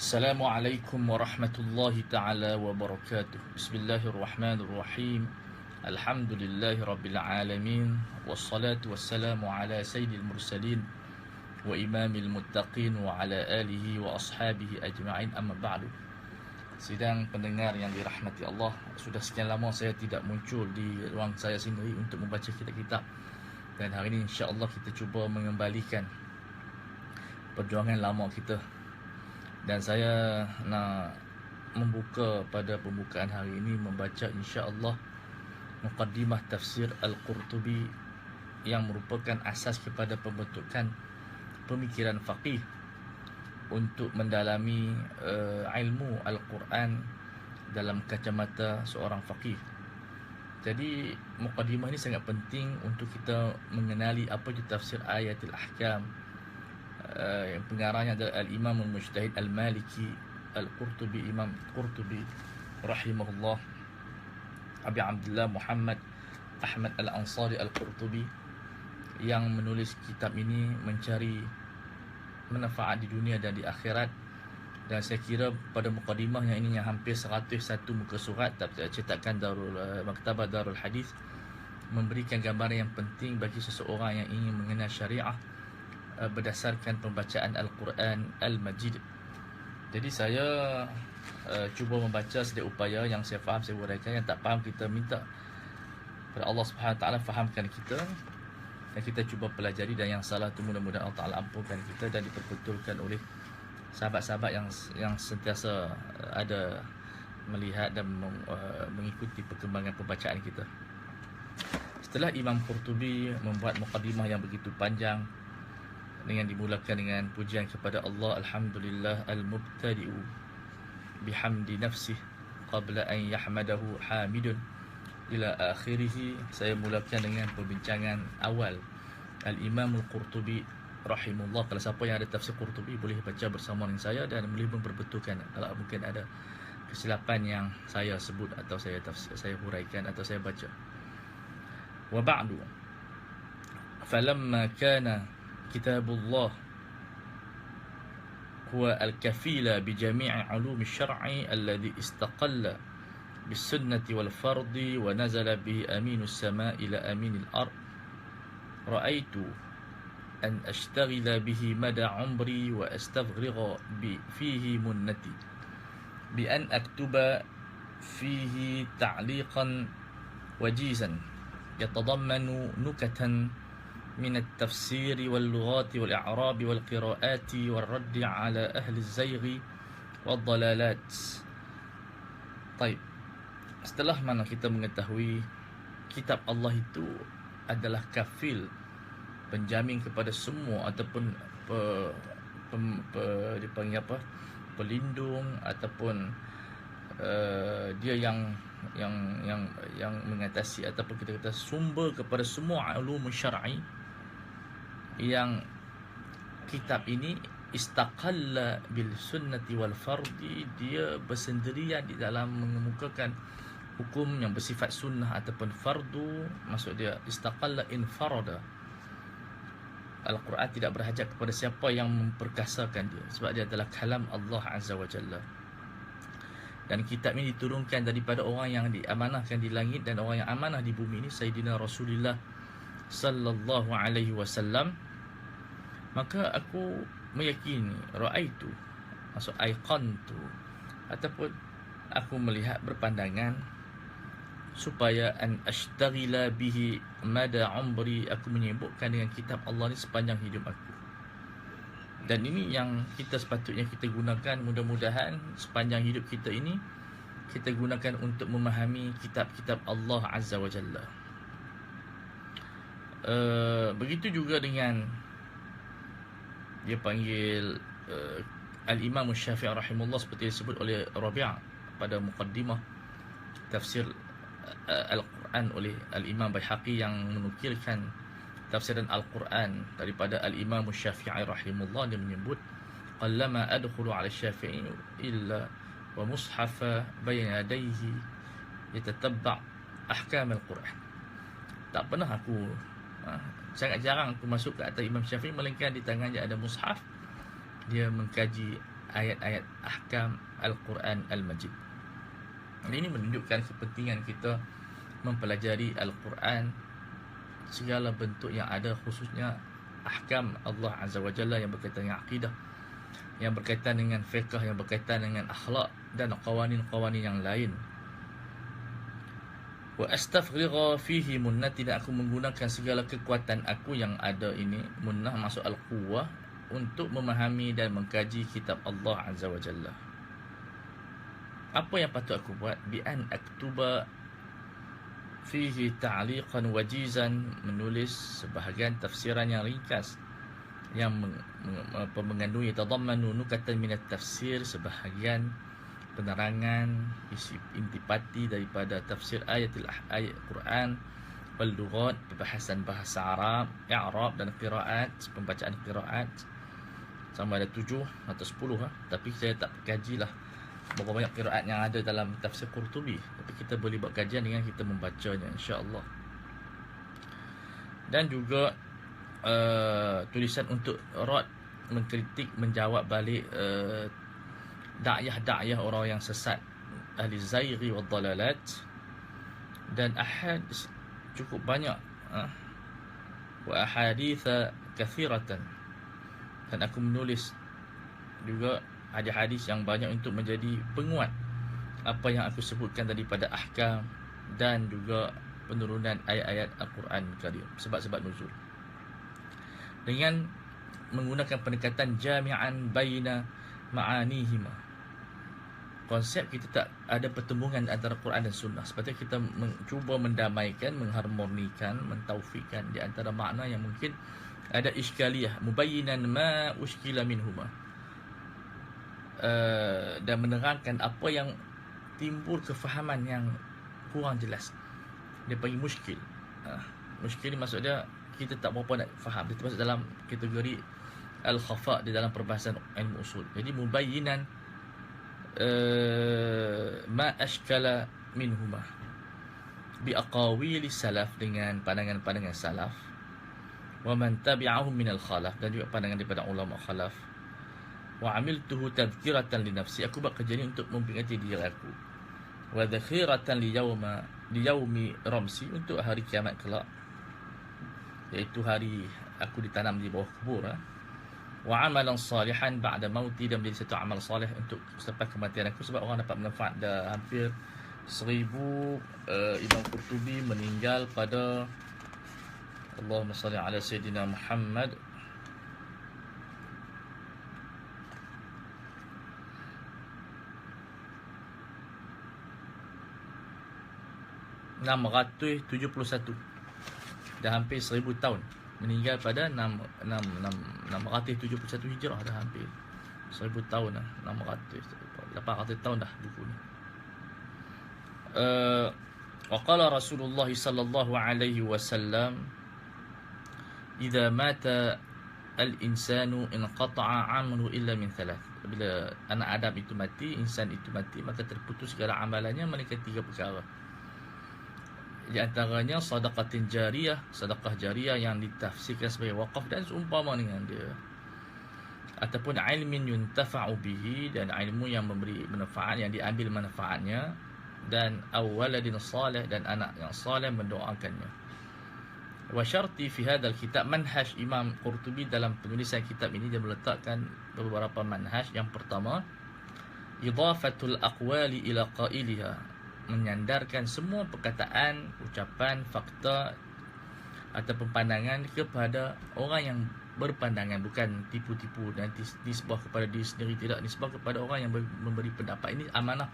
Assalamualaikum warahmatullahi ta'ala wabarakatuh. Bismillahirrahmanirrahim. Alhamdulillahi rabbil alamin. Wassalatu wassalamu ala sayyidil mursalin wa imamil muttaqin wa ala alihi wa ashabihi ajma'in, amma ba'du. Sidang pendengar yang dirahmati Allah, sudah sekian lama saya tidak muncul di ruang saya sendiri untuk membaca kitab-kitab. Dan hari ini insya-Allah kita cuba mengembalikan perjuangan lama kita. Dan saya nak membuka pada pembukaan hari ini membaca insya-Allah Muqaddimah Tafsir Al-Qurtubi yang merupakan asas kepada pembentukan pemikiran faqih untuk mendalami ilmu Al-Quran dalam kacamata seorang faqih. Jadi muqaddimah ini sangat penting untuk kita mengenali apa itu tafsir ayatul ahkam. Yang pengarahnya adalah Al-Imam Al-Mujtahid Al-Maliki Al-Qurtubi, Imam Qurtubi rahimahullah, Abi Abdullah Muhammad Ahmad Al-Ansari Al-Qurtubi, yang menulis kitab ini mencari manfaat di dunia dan di akhirat. Dan saya kira pada mukadimahnya ini yang hampir 101 muka surat cetakan Maktabah Darul Hadis, memberikan gambaran yang penting bagi seseorang yang ingin mengenal syariah berdasarkan pembacaan Al-Quran Al-Majid. Jadi saya cuba membaca sedaya upaya. Yang saya faham saya uraikan, yang tak faham kita minta kepada Allah Subhanahu Taala fahamkan kita, dan kita cuba pelajari. Dan yang salah itu mudah-mudahan Allah Taala ampunkan kita dan diperbetulkan oleh sahabat-sahabat yang sentiasa ada melihat dan mengikuti perkembangan pembacaan kita. Setelah Imam Qurtubi membuat muqaddimah yang begitu panjang, dengan dimulakan dengan pujian kepada Allah, Alhamdulillah al-mubtadi'u bihamdi nafsih qabla an yahmadahu hamidun ila akhirih. Saya mulakan dengan perbincangan awal Al-Imam Al-Qurtubi rahimullah. Kalau siapa yang ada tafsir Qurtubi boleh baca bersama dengan saya dan boleh memperbetulkan kalau mungkin ada kesilapan yang saya sebut atau saya huraikan atau saya baca. Wa ba'du, falamma kana kitabullah huwa al-kafila bijami'i ulumi syar'i alladhi istaqalla bis-sunnati wal-fardi wa nazala bihi aminus sama' ila aminil ard, ra'aitu an ashtaghila bihi mada umri wa astaghriqa fihi munnati bi an aktuba fihi ta'liqan wajizan yatadammanu nukatan من التفسير واللغات والإعراب والقراءات والرد على أهل الزيغ والضلالات. طيب, setelah mana kita mengetahui kitab Allah itu adalah kafil, penjamin kepada semua, ataupun dipanggil apa, pelindung, ataupun dia yang mengatasi, ataupun kita kata sumber kepada semua ulum syar'i, yang kitab ini istaqalla bil sunnati wal fardi, dia bersendirian di dalam mengemukakan hukum yang bersifat sunnah ataupun fardu. Maksud dia istaqalla infarada. Al-Quran tidak berhajat kepada siapa yang memperkasakan dia, sebab dia adalah kalam Allah Azza wa Jalla. Dan kitab ini diturunkan daripada orang yang diamanahkan di langit dan orang yang amanah di bumi ini, Sayyidina Rasulullah sallallahu alaihi wasallam. Maka aku meyakini, ra'aitu, maksud aiqantu, ataupun aku melihat, berpandangan, supaya an ashtaghila bihi mada umri, aku menyibukkan dengan kitab Allah ni sepanjang hidup aku. Dan ini yang kita sepatutnya kita gunakan. Mudah-mudahan sepanjang hidup kita ini kita gunakan untuk memahami kitab-kitab Allah Azza wa Jalla. Begitu juga dengan dia panggil Al-Imam Syafi'i rahimahullah, seperti disebut oleh Rabi' pada muqaddimah tafsir Al-Quran oleh Al-Imam Baihaqi, yang menukilkan tafsiran Al-Quran daripada Al-Imam Syafi'i rahimahullah. Dia menyebut, qallama adkhulu ala Syafi'i illa wa mushafa bayna yadayhi yatatabba' ahkam Al-Quran. Tak pernah aku sangat jarang aku masuk ke atas Imam Syafi'i, melainkan di tangannya ada mushaf. Dia mengkaji ayat-ayat ahkam Al-Quran Al-Majid. Ini menunjukkan kepentingan kita mempelajari Al-Quran, segala bentuk yang ada, khususnya ahkam Allah Azza wa Jalla yang berkaitan dengan akidah, yang berkaitan dengan fiqh, yang berkaitan dengan akhlak dan qawanin-qawanin yang lain. Wa astafrigha fihi munnati, dan aku menggunakan segala kekuatan aku yang ada ini, munnah maksud al-quwwah, untuk memahami dan mengkaji kitab Allah Azza wa Jalla. Apa yang patut aku buat? Bi an aktuba fihi ta'liqan wajizan, menulis sebahagian tafsiran yang ringkas yang mengandungi tadammanu nukatan minat tafsir, sebahagian penerangan isi intipati daripada tafsir ayat Quran wal lughat, perbahasan bahasa Arab, i'rab dan qiraat, pembacaan qiraat, sama ada 7 atau 10 tapi saya tak kajilah berapa banyak qiraat yang ada dalam tafsir Qurtubi, tapi kita boleh buat kajian dengan kita membacanya, insya-Allah. Dan juga tulisan untuk rad, mengkritik, menjawab balik da'yah orang yang sesat, ahli zaighi wad dalalat, dan ahadits cukup banyak, wa ahaditsa kathiratan, dan aku menulis juga hadis-hadis yang banyak untuk menjadi penguat apa yang aku sebutkan daripada ahkam dan juga penurunan ayat-ayat Al-Quran Karim, sebab-sebab nuzul, dengan menggunakan pendekatan jami'an baina ma'anihima. Konsep kita tak ada pertemuan antara Quran dan Sunnah, sepatutnya kita cuba mendamaikan, mengharmonikan, mentaufikan di antara makna yang mungkin ada iskaliyah, mubayyinan ma uskila minhuma, dan menerangkan apa yang timbul kefahaman yang kurang jelas. Dia panggil muskil. Muskil ni maksud dia kita tak berapa nak faham. Dia termasuk dalam kategori al-khafa di dalam perbahasan ilmu usul. Jadi mubayyinan ma ashkala minhuma bi aqawili salaf, dengan pandangan-pandangan salaf, wa man tabi'ahum min al-khalaf, dan juga pandangan daripada ulama khalaf. Wa amiltuhu tadhkiratan li nafsi, aku buat kerja ni untuk memperingati diri aku, wa dhakhiratan li yaumi ramsi, untuk hari kiamat kelak, iaitu hari aku ditanam di bawah kubur, wa amalan salihan ba'da mauti, dan menjadi satu amal salih untuk selepas kematian aku, sebab orang dapat manfaat. Dah hampir 1000 Imam Qurtubi meninggal pada, Allahumma salli ala Sayyidina Muhammad, (671). Dah hampir 1000 tahun. Meninggal pada 671 Hijrah, dah hampir 1000 tahun dah. 800 tahun dah buku ni. Wa qala Rasulullah sallallahu alaihi wasallam, idza mata al-insanu inqata'a 'amalu illa min thalath. Bila anak Adam itu mati, insan itu mati, maka terputus segala amalannya melainkan 3 perkara. Di antaranya sedekah jariyah, sedekah jariyah yang ditafsirkan sebagai wakaf dan seumpama dengan dia, ataupun ilmin yuntafa'u bihi, dan ilmu yang memberi manfaat, yang diambil manfaatnya, dan awaladin salih, dan anak yang salih mendoakannya. Wa syarti fi hadzal kitab, manhaj Imam Qurtubi dalam penulisan kitab ini, dia meletakkan beberapa manhaj. Yang pertama, idafatul aqwali ila qailiha, menyandarkan semua perkataan, ucapan, fakta ataupun pandangan kepada orang yang berpandangan, bukan tipu-tipu dan nisbah kepada diri sendiri, tidak, nisbah kepada orang yang memberi pendapat. Ini amanah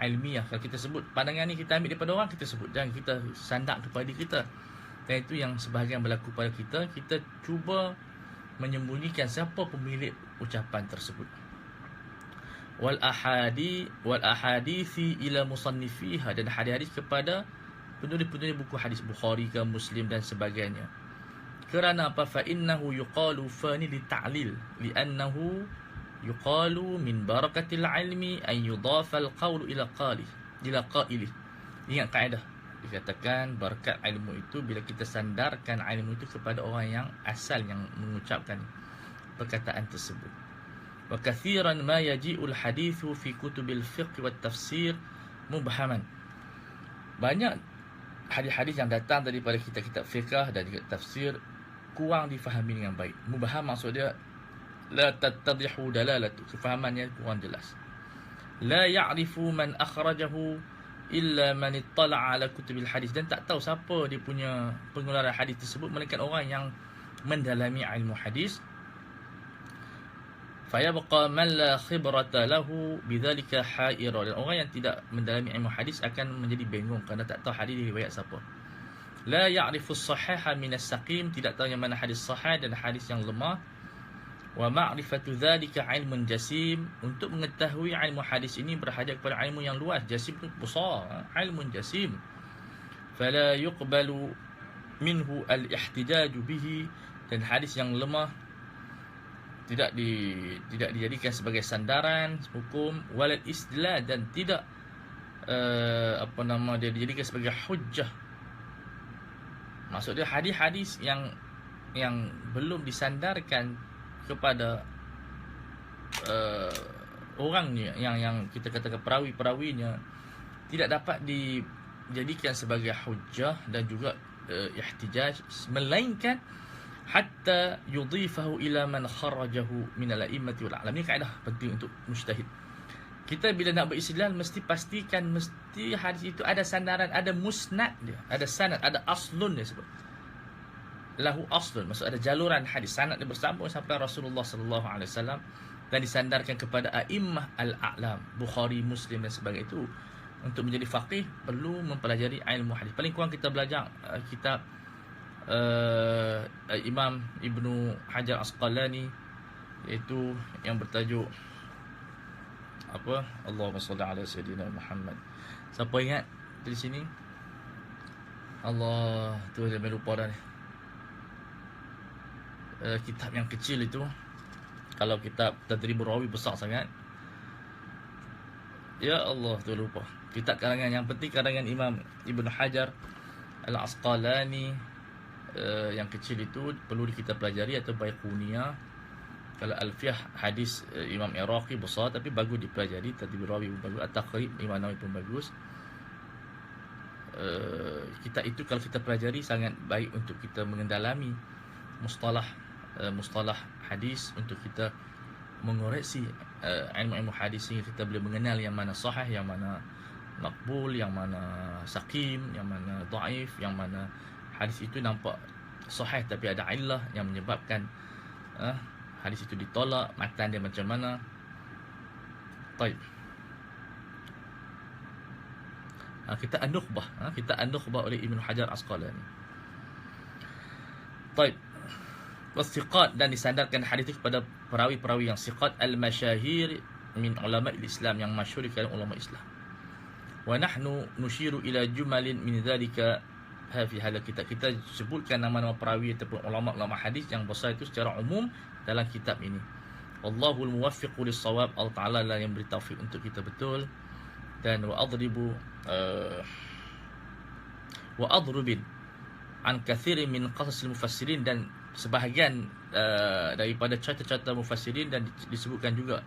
ilmiah. Kalau kita sebut pandangan ni kita ambil daripada orang, kita sebut, dan kita sandak kepada diri kita. Dan itu yang sebahagian berlaku pada kita. Kita cuba menyembunyikan siapa pemilik ucapan tersebut. Wal ahadithi ila musannifiha, dan hadis-hadis kepada penulis-penulis buku hadis, Bukhari ke Muslim dan sebagainya. Kerana apa? Fa innahu yuqalu, fani li ta'lil, li'annahu yuqalu min barakatil ilmi an yudafa al-qawlu ila qailih. Ingat kaedah, dikatakan berkat ilmu itu bila kita sandarkan ilmu itu kepada orang yang asal yang mengucapkan perkataan tersebut. wa kathiran ma yaji'ul hadithu fi kutubil fiqh wat tafsir mubhaman. Banyak hadis-hadis yang datang daripada kitab-kitab fiqh dan juga tafsir kurang difahami dengan baik. Mubham maksud dia la tattadihu dalalatu, kefahamannya kurang jelas. La ya'rifu man akhrajahu illa man ittala'a ala kutubil hadis, dan tak tahu siapa dia punya pengeluaran hadis tersebut melainkan orang yang mendalami ilmu hadis. Fayabqa man la khibrata lahu bidzalika ha'ira, dan orang yang tidak mendalami ilmu hadis akan menjadi bingung kerana tak tahu hadis diriwayat siapa. La ya'rifu as-sahiha min as-saqim, tidak tahu yang mana hadis sahih dan hadis yang lemah. Wa ma'rifatu dzalika ilmun jasim, untuk mengetahui ilmu hadis ini berhajat kepada ilmu yang luas. Jasim itu besar, ilmun jasim. Fala yuqbalu minhu al-ihtijaj bihi, dan hadis yang lemah tidak dijadikan sebagai sandaran hukum, walal istidlal, dan tidak dia dijadikan sebagai hujjah. Maksud dia hadis-hadis yang belum disandarkan kepada orangnya, yang kita katakan perawi-perawinya, tidak dapat dijadikan sebagai hujjah dan juga ihtijaj, melainkan hatta yudhifahu ila man kharajahu min al-a'immati wal a'lam. Ini kaedah penting untuk mujtahid. Kita bila nak beristidlal mesti pastikan hadis itu ada sandaran, ada musnad dia, ada sanad, ada aslun dia sebut. Lahu aslun, maksud ada jaluran hadis, sanad dia bersambung sampai Rasulullah sallallahu alaihi wasallam dan disandarkan kepada a'immah al-a'lam, Bukhari, Muslim dan sebagainya. Itu untuk menjadi faqih perlu mempelajari ilmu hadis. Paling kurang kita belajar kitab Imam Ibnu Hajar Asqalani, iaitu yang bertajuk apa? Allahumma salli ala sayyidina Muhammad. Siapa ingat di sini? Allah, tu saya lupa dah ni. Kitab yang kecil itu, kalau kitab Tadribur Rawi besar sangat. Ya Allah, tu lupa. Kitab karangan yang penting karangan Imam Ibnu Hajar Al-Asqalani. Yang kecil itu perlu kita pelajari, atau Baiquniyah. Kalau Alfiyah hadis Imam Iraqi besar tapi bagus dipelajari. Tadribur Rawi pun bagus, At-Taqrib Imam Nawawi pun bagus. Kita itu kalau kita pelajari sangat baik untuk kita mengendalami mustalah hadis, untuk kita mengoreksi ilmu hadis sehingga kita boleh mengenal yang mana sahih, yang mana maqbul, yang mana saqim, yang mana dhaif, yang mana hadis itu nampak sahih tapi ada illah yang menyebabkan hadis itu ditolak, matan dia macam mana. Baik. Kita an-nukhbah oleh Ibnu Hajar Asqalani. Baik. Wasiqat, dan disandarkan hadis itu kepada perawi-perawi yang siqat, al-masyahir min ulama Islam, yang masyhur di kalangan ulama Islam. Wa nahnu nushiru ila jumalin min dzalika fi hadha kitab. Kita sebutkan nama-nama perawi ataupun ulama-ulama hadis yang besar itu secara umum dalam kitab ini. Wallahul muwaffiqu lis-shawab, Allah Taala lah yang beri taufik untuk kita betul. Dan wa adrubin an kathirin min qasasil mufassirin, dan sebahagian daripada cerita-cerita mufassirin, dan disebutkan juga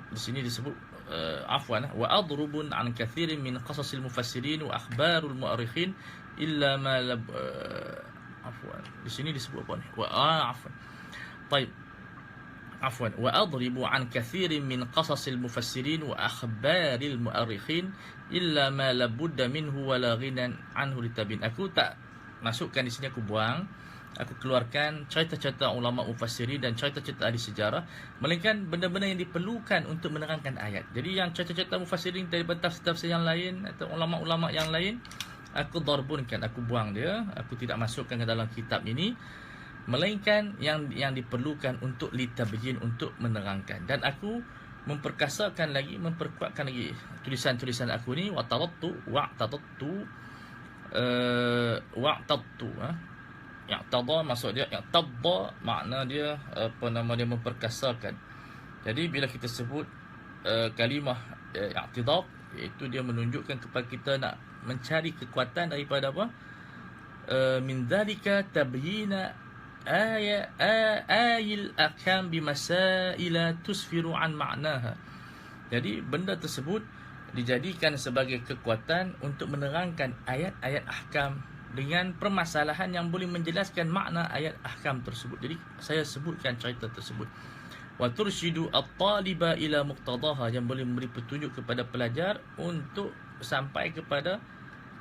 di sini disebut wa adrubun an kathirin min qasasil mufassirin wa akhbarul mu'arrikhin illa ma di sini disebut apa ni? Wa adribu an kathirin min qasasil mufassirin wa akhbaril mu'arrikhin illa ma la budda minhu wa la ghinan anhu litabin. Aku tak masukkan di sini, aku buang. Aku keluarkan cerita-cerita ulama mufassirin dan cerita-cerita ahli sejarah, melainkan benda-benda yang diperlukan untuk menerangkan ayat. Jadi yang cerita-cerita mufassirin daripada tafsir-tafsir yang lain atau ulama-ulama yang lain, aku darbunkan, aku buang dia, aku tidak masukkan ke dalam kitab ini, melainkan yang diperlukan untuk litabyin, untuk menerangkan. Dan aku memperkuatkan lagi tulisan-tulisan aku ni, wa'tadattu i'tada, maksud dia i'tada, makna dia memperkasakan. Jadi bila kita sebut kalimah i'tidad, iaitu dia menunjukkan kepada kita nak mencari kekuatan daripada apa? Min dzalika tabyina ayil ahkam bimasaila tusfiru an ma'naha. Jadi benda tersebut dijadikan sebagai kekuatan untuk menerangkan ayat-ayat ahkam dengan permasalahan yang boleh menjelaskan makna ayat ahkam tersebut. Jadi saya sebutkan cerita tersebut. Wa turshidu at-taliba ila muqtadaha, yang boleh memberi petunjuk kepada pelajar untuk sampai kepada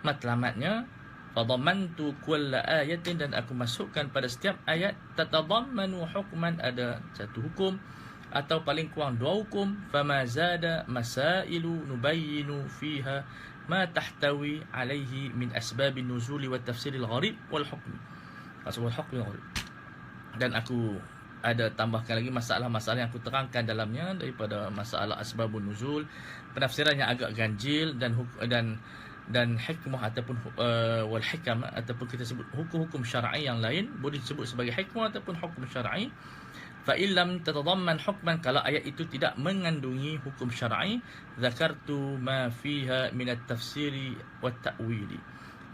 matlamatnya. Fadamantu kulla ayatin, dan aku masukkan pada setiap ayat tatadammanu hukman, ada satu hukum atau paling kurang dua hukum. Fama zada masailu nubayyinu fiha ma tahtawi alaihi min asbabin nuzuli wa tafsiril gharib wal hukmi. Maksud hukmi gharib. Dan aku ada tambahkan lagi masalah-masalah yang aku terangkan dalamnya daripada masalah asbabun nuzul, penafsiran yang agak ganjil, dan hikmah ataupun wal hikam, ataupun kita sebut hukum-hukum syar'i yang lain boleh disebut sebagai hikmah ataupun hukum syar'i. Fa illam tatadamman hukman, kalau ayat itu tidak mengandungi hukum syar'i, zakartu ma fiha min at-tafsiri wat ta'wili,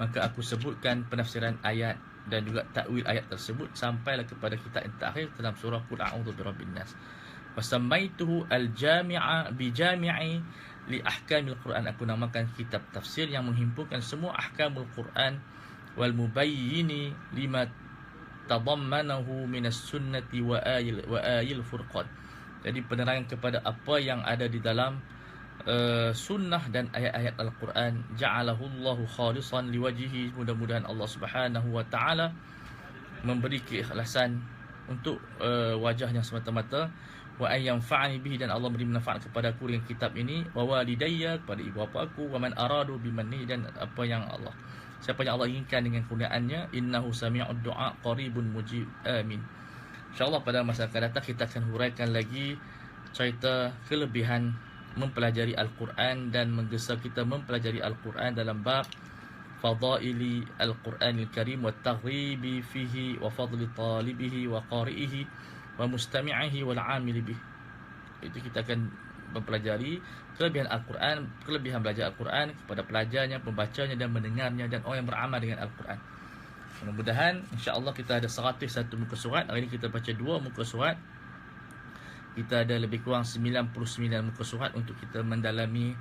maka aku sebutkan penafsiran ayat dan juga takwil ayat tersebut sampailah kepada kita yang terakhir dalam surah Qul a'udzu birabbin nas. Wa sammaituhu al-jami'a bi jami'i li ahkamil Quran, aku namakan kitab tafsir yang menghimpunkan semua ahkamul Quran, wal mubayyini lima tadammanahu minas sunnati wa ayil furqan, jadi penerangan kepada apa yang ada di dalam sunnah dan ayat-ayat Al-Quran. Ja'alahu Allahu khalisan liwajhihi, mudah-mudahan Allah Subhanahu wa taala memberi keikhlasan untuk wajahnya semata-mata. Wa ayyanfa'ani bihi, dan Allah beri manfaat kepada aku dengan kitab ini. Wa walidayya, kepada ibu bapa aku. Wa man aradu bimanni, dan apa yang Allah, siapa yang Allah inginkan dengan kurniaannya. Innahu sami'ud du'a qaribun mujib, amin. InsyaAllah pada masa akan datang kita akan huraikan lagi cerita kelebihan mempelajari Al-Quran dan menggesa kita mempelajari Al-Quran dalam bab fadaili Al-Quranil Karim wa taghribi fihi wa fadli talibihi wa qari'ihi wa mustami'ihi wal 'amili bih. Itu kita akan mempelajari kelebihan Al-Quran, kelebihan belajar Al-Quran kepada pelajarnya, pembacanya dan mendengarnya, dan orang yang beramal dengan Al-Quran. Mudah-mudahan insya-Allah kita ada 101 muka surat. Hari ini kita baca 2 muka surat. Kita ada lebih kurang 99 muka surat untuk kita mendalami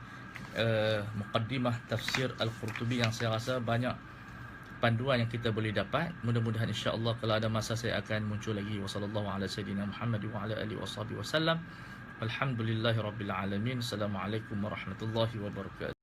muqaddimah tafsir Al-Qurtubi, yang saya rasa banyak panduan yang kita boleh dapat. Mudah-mudahan insya-Allah kalau ada masa saya akan muncul lagi. Wassallallahu ala sayyidina Muhammad wa ala alihi washabihi wasallam. Walhamdulillahirabbil alamin. Assalamualaikum warahmatullahi wabarakatuh.